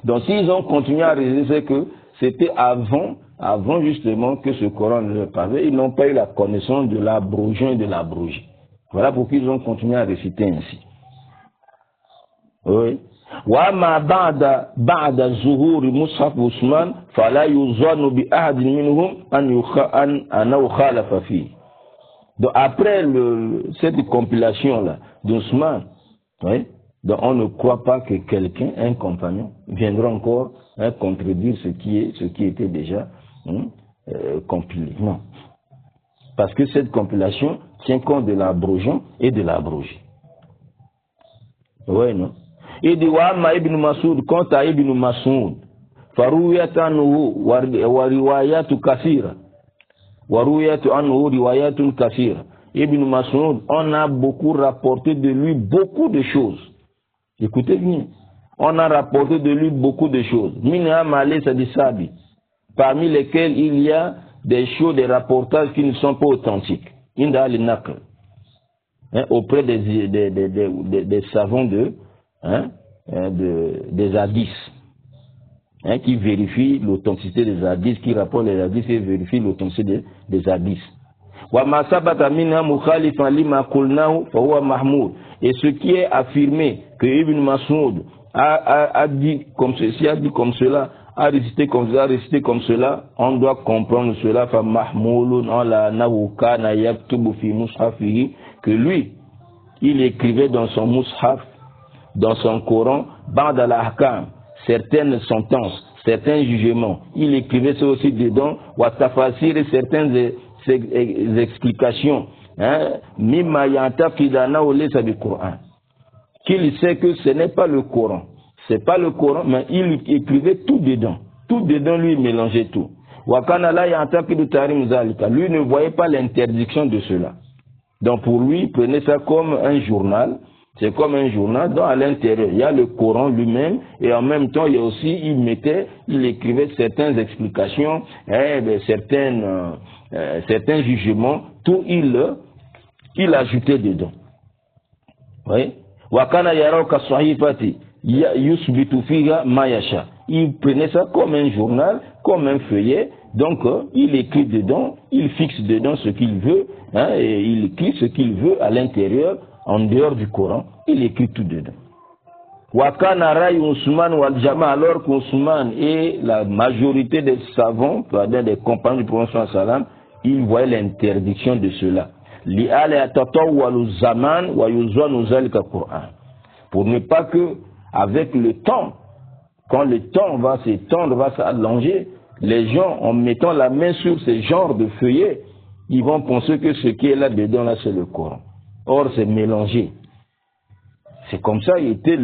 Donc s'ils ont continué à réaliser, c'est que c'était avant justement que ce Coran ne leur parvait, ils n'ont pas eu la connaissance de l'abrogeant et de l'abrogé. Voilà pourquoi ils ont continué à réciter ainsi. Oui. وَمَا بَعْدَ ظُهُورِ مُصْحَفِ عثمان فَلَا يُظَنُّ بِأَحَدٍ مِنْهُمْ أَنَّهُ خَالَفَ فِيهِ. Donc après cette compilation-là d'Ousmane, oui, donc on ne croit pas que quelqu'un, un compagnon, viendra encore contredire ce qui était déjà compilé. Non. Parce que cette compilation tient compte de l'abrogeant et de l'abrogé. Oui, non. Et de Wa'ama ibn Masoud, quant à ibn Masoud, Farouyat anhu wa riwayatu kathira. Warouyat anhu riwayatun kathira. Ibn Masoud, on a beaucoup rapporté de lui beaucoup de choses. Écoutez bien. On a rapporté de lui beaucoup de choses. Minha malaysa disabi. Parmi lesquelles il y a des choses, des rapportages qui ne sont pas authentiques. Inda al-Naql. Auprès des savants des hadiths, qui vérifient l'authenticité des hadiths, qui rapportent les hadiths et vérifient l'authenticité des hadiths. Et ce qui est affirmé que Ibn Mas'ud a dit comme ceci, a dit comme cela, a récité comme cela, on doit comprendre cela, que lui, il écrivait dans son mushaf, dans son Coran, ba'd al-ahkam, certaines sentences, certains jugements. Il écrivait ça aussi dedans, wa tafasir et certaines explications, mimma yantaqidana wa laysa bi Coran. Qu'il sait que ce n'est pas le Coran. C'est pas le Coran, mais il écrivait tout dedans. Tout dedans, lui, il mélangeait tout. Wa kana la yantaqidu tarim zalika. Lui ne voyait pas l'interdiction de cela. Donc pour lui, il prenait ça comme un journal. C'est comme un journal dont à l'intérieur, il y a le Coran lui-même et en même temps, il y a aussi, il écrivait certaines explications, certains jugements, tout il ajoutait dedans. Oui. Wakana yarauka sahifati yusbitu fiha ma yasha. Il prenait ça comme un journal, comme un feuillet. Donc, il écrit dedans, il fixe dedans ce qu'il veut, et il écrit ce qu'il veut à l'intérieur, en dehors du Coran, il écrit tout dedans. Wakana ray Ousmane wal Jama, alors qu'Ousmane et la majorité des savants, des compagnons du prophète sallam, ils voyaient l'interdiction de cela. Li ala tatawwalu zaman wa yuzanu zalika Coran. Pour ne pas que, avec le temps, quand le temps va s'étendre, va s'allonger, les gens, en mettant la main sur ce genre de feuillets, ils vont penser que ce qui est là-dedans, là, c'est le Coran. Or, c'est mélangé. C'est comme ça, il était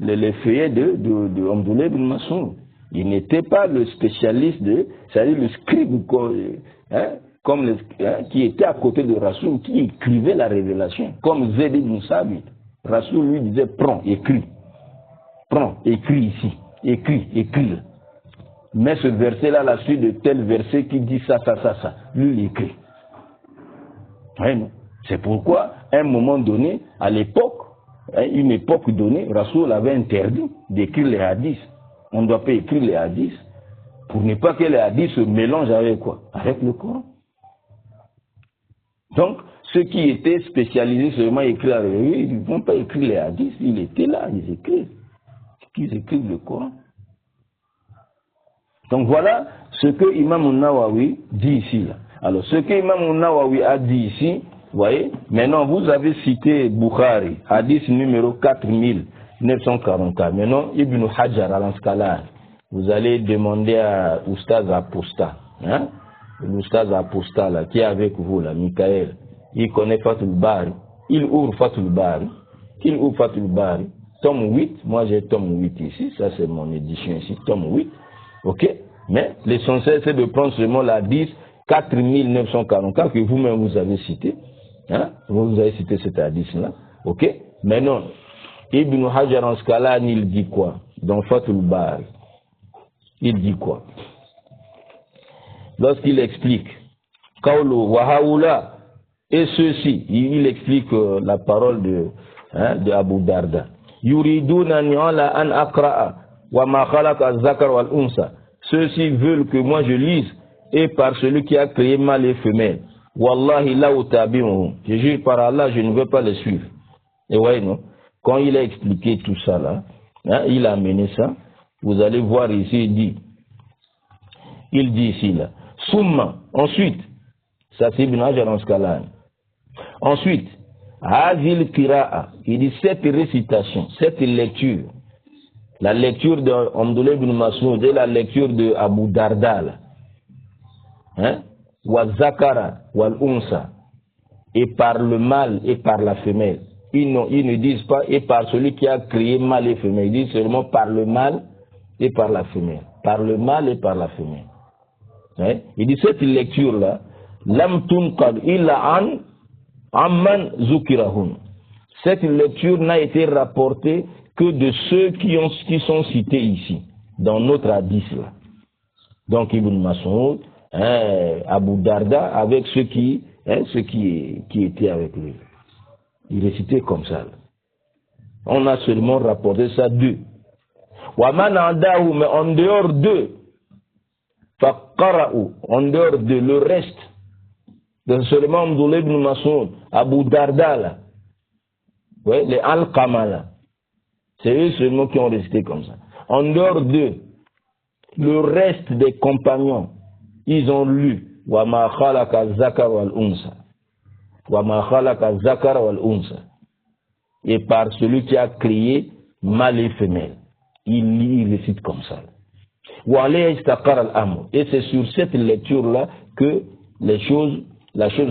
les feuillets de Abdullah ibn Mas'ud. Il n'était pas le spécialiste c'est-à-dire le scribe, qui était à côté de Rasoul, qui écrivait la révélation, comme Zayd ibn Sabit. Rasoul lui disait, prends, écris. Prends, écris ici. Écris. Mais ce verset-là, la suite de tel verset qui dit ça. Lui, il écrit. C'est pourquoi, à un moment donné, à l'époque, une époque donnée, Rasoul avait interdit d'écrire les hadiths. On ne doit pas écrire les hadiths pour ne pas que les hadiths se mélangent avec quoi? Avec le Coran. Donc, ceux qui étaient spécialisés seulement écrire la revue, ils ne vont pas écrire les hadiths, ils étaient là, ils écrivent. Ils écrivent le Coran. Donc voilà ce que Imam Nawawi dit ici. Là. Alors ce que Imam Nawawi a dit ici, vous voyez, maintenant vous avez cité Bukhari, hadith numéro 4944. Maintenant Ibn Hajar al-Asqalani, vous allez demander à Oustaz Aposta, hein? L'Oustaz Aposta là, qui est avec vous là, Michael, il connaît Fatul Bari, il ouvre Fatul Bari, tome 8, moi j'ai tome 8 ici, ça c'est mon édition ici, tome 8, ok, mais l'essentiel c'est de prendre seulement la 10 4944 que vous-même vous avez cité, hein, vous avez cité cette hadith là, ok, maintenant, Ibn Hajar al-Asqalani il dit quoi, dans Fatul Bari, il dit quoi, lorsqu'il explique, Kaulu wa haula, et ceci, il explique la parole de Abu Darda. Yuridunani ala an akra'a wa ma khalaqa az-zakar wal unsa. Ceux-ci veulent que moi je lise et par celui qui a créé mâle et femelle. Wallahi la utabi'uhum. Je jure par Allah, je ne veux pas les suivre. Et voyez non, quand il a expliqué tout ça là, hein, il a amené ça. Vous allez voir ici, il dit ici là. Summa, ensuite, ça c'est Ibn Hajar al-Asqalani. Ensuite, Hazil Qira'a, il dit cette récitation, cette lecture, la lecture de Abdullah ibn Mas'ud et la lecture de Abu Darda, hein, wa zakara wal unsa, et par le mâle et par la femelle. Ils ne disent pas et par celui qui a créé mâle et femelle, ils disent seulement par le mâle et par la femelle. Par le mâle et par la femelle. Hein? Il dit cette lecture-là, lam tunqal illa an amman zukirahun. Cette lecture n'a été rapportée que de ceux qui sont cités ici, dans notre hadith là. Donc Ibn Mas'ud, Abu Darda, avec ceux qui étaient avec lui. Il récitait comme ça. Là. On a seulement rapporté ça d'eux. Wa man andahu, mais en dehors d'eux, faqara'u, en dehors de le reste, de seulement Abdullah ibn Mas'ud, Abu Darda là, ouais, les Al-Qama là, c'est eux seulement qui ont récité comme ça. En dehors d'eux, le reste des compagnons, ils ont lu wa ma khalaqa zakar wal unsa, wa ma khalaqa zakar wal unsa, et par celui qui a créé mâle et femelle, il récite comme ça. Wa alayhi istaqara al-amr, et c'est sur cette lecture là que la chose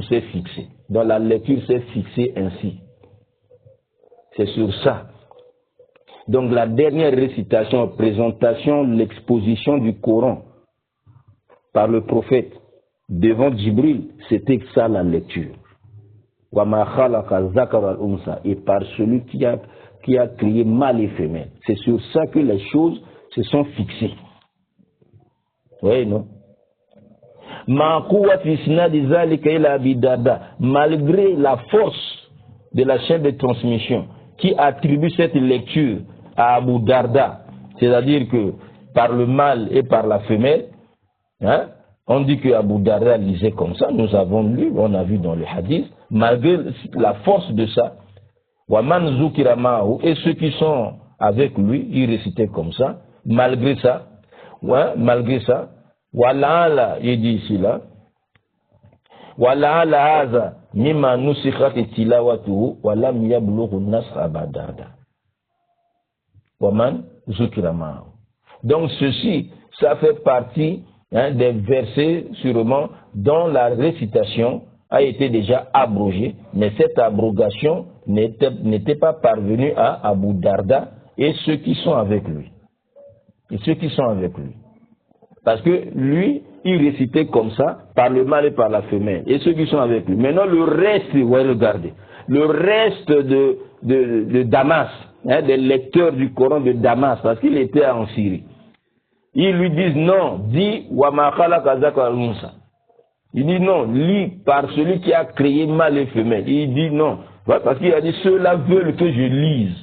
s'est fixée. Dans la lecture s'est fixée ainsi. C'est sur ça. Donc la dernière récitation, présentation, l'exposition du Coran par le prophète devant Djibril, c'était ça la lecture. Wa ma khalaqa zakar wal unsa, et par celui qui a créé mâle et femelle. C'est sur ça que les choses se sont fixées. Oui, non? Malgré la force de la chaîne de transmission qui attribue cette lecture à Abu Darda, c'est-à-dire que par le mâle et par la femelle, hein, on dit que Abu Darda lisait comme ça, nous avons lu, on a vu dans le hadith, malgré la force de ça, Waman Zukira Ma'ahu, et ceux qui sont avec lui, ils récitaient comme ça, malgré ça, Wala'ala, il dit ici là, Wala'ala haza, mimma nusikhat tilawatuhu, walam yablughu nasr abadarda. Waman Zukira Ma'ahu. Donc ceci, ça fait partie des versets sûrement dont la récitation a été déjà abrogée, mais cette abrogation n'était pas parvenue à Abu Darda et ceux qui sont avec lui. Parce que lui, il récitait comme ça, par le mâle et par la femelle, et ceux qui sont avec lui. Maintenant, le reste, vous voyez, regardez, le reste de Damas, des lecteurs du Coran de Damas, parce qu'il était en Syrie, ils lui disent non, dis wa ma khalaqa zakar wal unsa. Il dit non, lis par celui qui a créé mâle et femelle. Il dit non, parce qu'il a dit ceux-là veulent que je lise,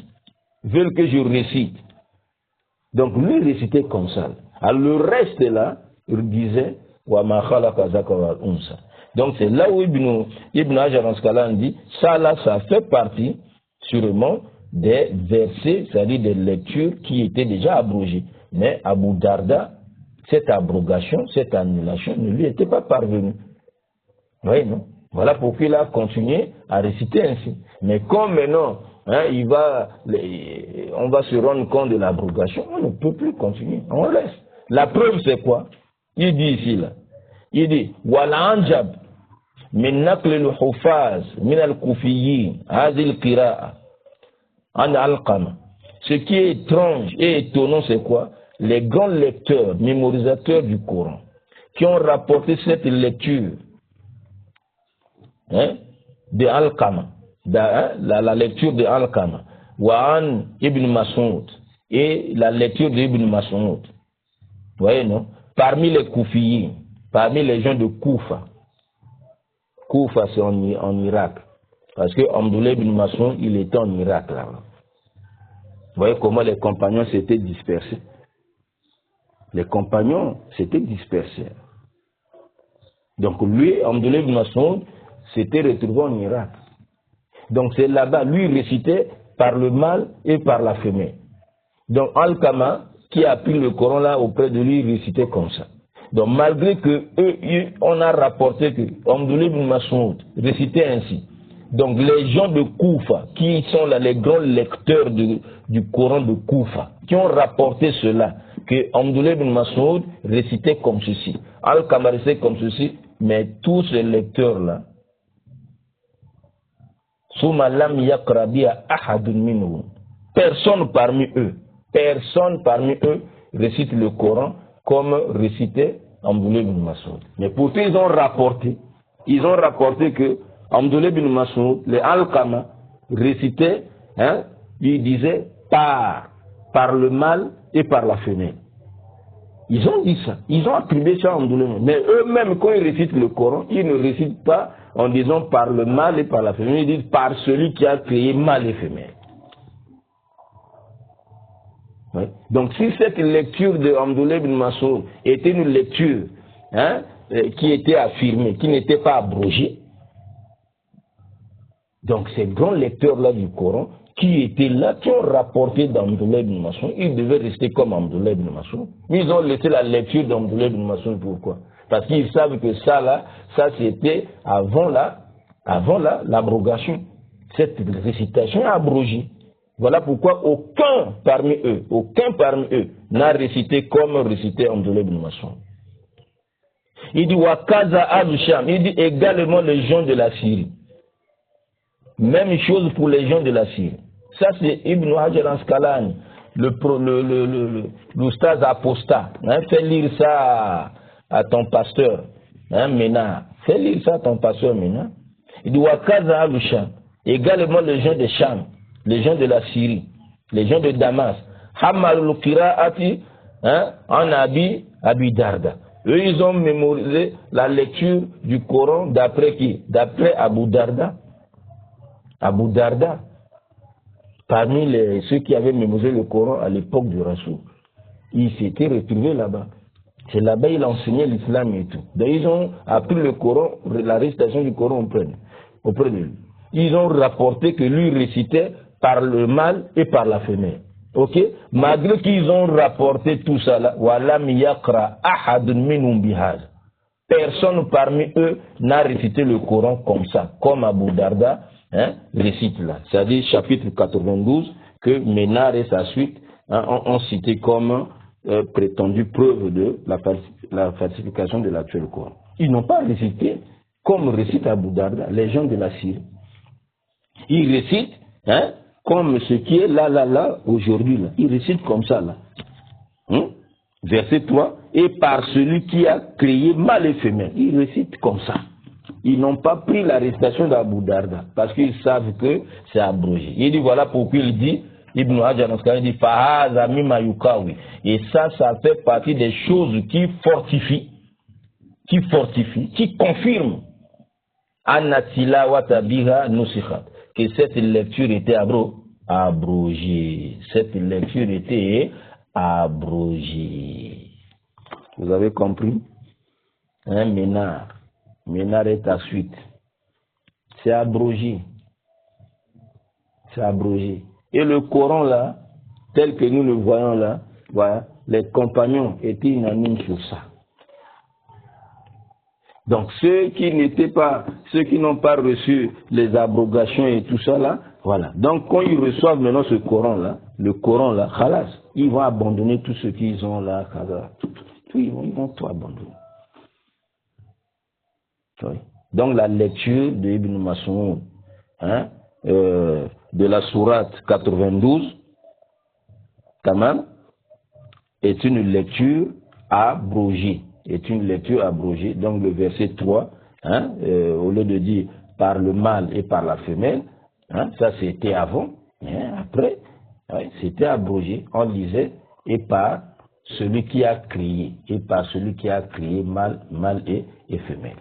veulent que je récite. Donc lui récitait comme ça. Alors le reste là, il disait wa ma khalaqa zakar wal unsa. Donc c'est là où Ibn Hajar en ce cas-là dit, ça là, ça fait partie sûrement des versets, c'est-à-dire des lectures qui étaient déjà abrogées. Mais Abu Darda, cette abrogation, cette annulation ne lui était pas parvenue. Oui, non? Voilà pourquoi il a continué à réciter ainsi. Mais comme maintenant, on va se rendre compte de l'abrogation, on ne peut plus continuer. On laisse. La preuve c'est quoi? Il dit ici là. Il dit, Wala anjab min naql al-hufaz min al-kufiyin hadhihi al-qira'a an al-qama. Ce qui est étrange et étonnant, c'est quoi? Les grands lecteurs, mémorisateurs du Coran, qui ont rapporté cette lecture de Al-Qama, la lecture de Al-Qama, Wa'an ibn Mas'ud, et la lecture de Ibn Mas'ud. Vous voyez, non? Parmi les Koufiyin, parmi les gens de Koufa. Koufa, c'est en Irak. Parce que Abdullah ibn Mas'ud, il était en Irak là. Vous voyez comment les compagnons s'étaient dispersés. Les compagnons s'étaient dispersés. Donc lui, Abdullah ibn Mas'ud, s'était retrouvé en Irak. Donc c'est là-bas, lui récitait par le mâle et par la femelle. Donc Al-Qama, qui a pris le Coran là auprès de lui, récitait comme ça. Donc malgré que on a rapporté que Abdullah ibn Mas'ud récitait ainsi. Donc les gens de Koufa, qui sont là les grands lecteurs du Coran de Koufa, qui ont rapporté cela, que Abdullah ibn Mas'ud récitait comme ceci, Al-Qama récitait comme ceci, mais tous ces lecteurs-là, personne parmi eux récite le Coran comme récitait Abdullah ibn Mas'ud. Mais pourtant ils ont rapporté que Abdullah ibn Mas'ud, les Al-Qama, récitait, il disait par le mâle et par la femelle. Ils ont dit ça, ils ont attribué ça à Abdullah. Mais eux-mêmes, quand ils récitent le Coran, ils ne récitent pas en disant par le mâle et par la femelle, ils disent par celui qui a créé mâle et femelle. Oui. Donc si cette lecture de Abdullah ibn Mas'ud était une lecture qui était affirmée, qui n'était pas abrogée, donc ces grands lecteurs-là du Coran, qui étaient là, qui ont rapporté d'Abdullah ibn Mas'ud, ils devaient rester comme Abdullah ibn Mas'ud. Ils ont laissé la lecture d'Abdullah ibn Mas'ud, pourquoi? Parce qu'ils savent que ça là, ça c'était avant l'abrogation. Cette récitation est abrogée. Voilà pourquoi aucun parmi eux n'a récité comme récitait Abdullah ibn Mas'ud. Il dit Wakaza al-Sham, il dit également les gens de la Syrie. Même chose pour les gens de la Syrie. Ça c'est Ibn Hajar al-Asqalani, l'oustaz apostat. Fais lire ça à ton pasteur, Ménard. Fais lire ça à ton pasteur Ménard. Il dit Wakaza al-Sham, également les gens de Cham, les gens de la Syrie, les gens de Damas. Hamal qiraati en Abi Darda. Eux ils ont mémorisé la lecture du Coran d'après qui? D'après Abu Darda. Abu Darda, parmi ceux qui avaient mémorisé le Coran à l'époque du Rasoul, il s'était retrouvé là-bas. C'est là-bas il enseignait l'islam et tout. Donc ils ont appris le Coran, la récitation du Coran auprès de lui. Ils ont rapporté que lui récitait par le mâle et par la femelle. Ok? Malgré qu'ils ont rapporté tout ça là, walam yaqra ahadun minhum bihad. Personne parmi eux n'a récité le Coran comme ça, comme Abu Darda récite là. C'est-à-dire chapitre 92 que Ménard et sa suite ont cité comme prétendue preuve de la falsification de l'actuel Coran. Ils n'ont pas récité comme récite Abu Darda, les gens de la Syrie. Ils récitent comme ce qui est là aujourd'hui là. Ils récitent comme ça là. Verset 3, et par celui qui a créé mâle et femelle. Ils récitent comme ça. Ils n'ont pas pris la récitation d'Abu Darda parce qu'ils savent que c'est abrogé. Il dit voilà pourquoi il dit, Ibn Hajar il dit Fahaza mimma yukawi. Et ça fait partie des choses qui fortifient, qui confirment Anatila watabiha nusikhat, que cette lecture était abrogée. Cette lecture était abrogée. Vous avez compris? Ménard. mais n'arrête ta suite. C'est abrogé. C'est abrogé. Et le Coran là, tel que nous le voyons là, voilà, les compagnons étaient unanimes sur ça. Donc ceux qui n'ont pas reçu les abrogations et tout ça là, voilà. Donc quand ils reçoivent maintenant ce Coran là, le Coran là, khalas, ils vont abandonner tout ce qu'ils ont là, ils vont tout abandonner. Oui. Donc la lecture de Ibn Mas'ud, hein, de la sourate 92, tamam, est une lecture abrogée. Est une lecture abrogée. Donc le verset 3, hein, au lieu de dire par le mâle et par la femelle, hein, ça c'était avant, mais après, ouais, c'était abrogé. On lisait et par celui qui a crié, et par celui qui a crié mâle et femelle.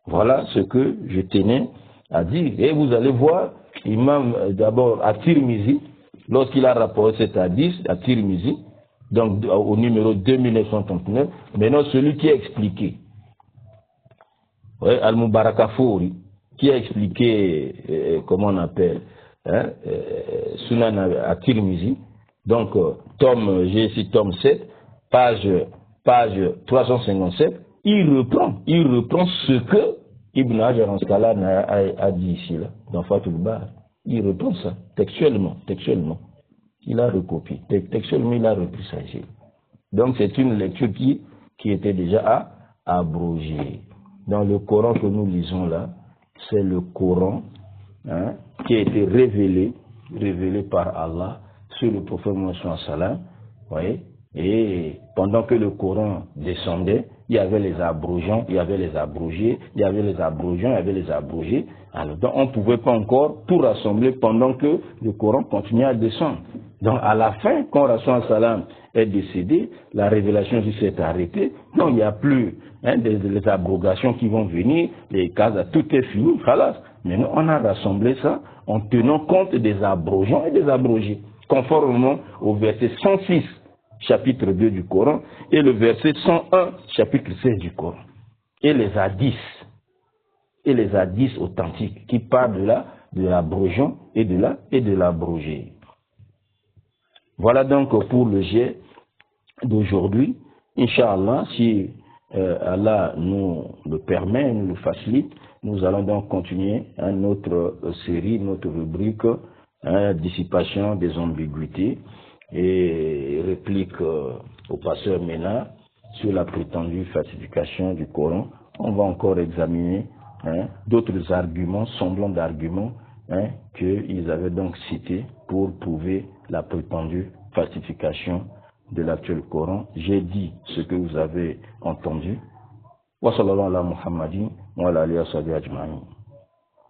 Voilà ce que je tenais à dire. Et vous allez voir, Imam d'abord à Tirmizi, lorsqu'il a rapporté cet hadith à Tirmizi, donc au numéro 2939, maintenant celui qui a expliqué, ouais, Al-Mubarakafouri, qui a expliqué, comment on appelle, hein, Sunan à Tirmizi, donc j'ai ici tome 7, page 357, il reprend ce que Ibn Hajar en ce cas-là a dit ici, là, dans Fathul Bari. Il reprend ça, textuellement. Il a recopié. Textuellement, il a repris ça ici. Donc, c'est une lecture qui était déjà abrogée. Dans le Coran que nous lisons là, c'est le Coran, hein, qui a été révélé par Allah sur le prophète Mohammed sallallahu alayhi wa sallam, voyez. Et pendant que le Coran descendait, il y avait les abrogeants, il y avait les abrogés, il y avait les abrogeants, il y avait les abrogés. Alors, donc, on ne pouvait pas encore tout rassembler pendant que le Coran continuait à descendre. Donc, à la fin, quand Rasul Salam est décédé, la révélation s'est arrêtée. Non, il n'y a plus, hein, des abrogations qui vont venir, les cases, tout est fini, khalas. Mais nous, on a rassemblé ça en tenant compte des abrogeants et des abrogés, conformément au verset 106. Chapitre 2 du Coran, et le verset 101, chapitre 16 du Coran. Et les hadiths authentiques qui parlent de l'abrogeant et de l'abrogé. Voilà donc pour le jet d'aujourd'hui. Inch'Allah, si Allah nous le permet, nous le facilite, nous allons donc continuer notre série, notre rubrique, dissipation des ambiguïtés, et réplique au pasteur Ménard sur la prétendue falsification du Coran. On va encore examiner, hein, d'autres arguments, semblants d'arguments, hein, qu'ils avaient donc cités pour prouver la prétendue falsification de l'actuel Coran. J'ai dit ce que vous avez entendu. Wa sallallahu ala Muhammadin wa ala alihi wa sahbihi ajma'in.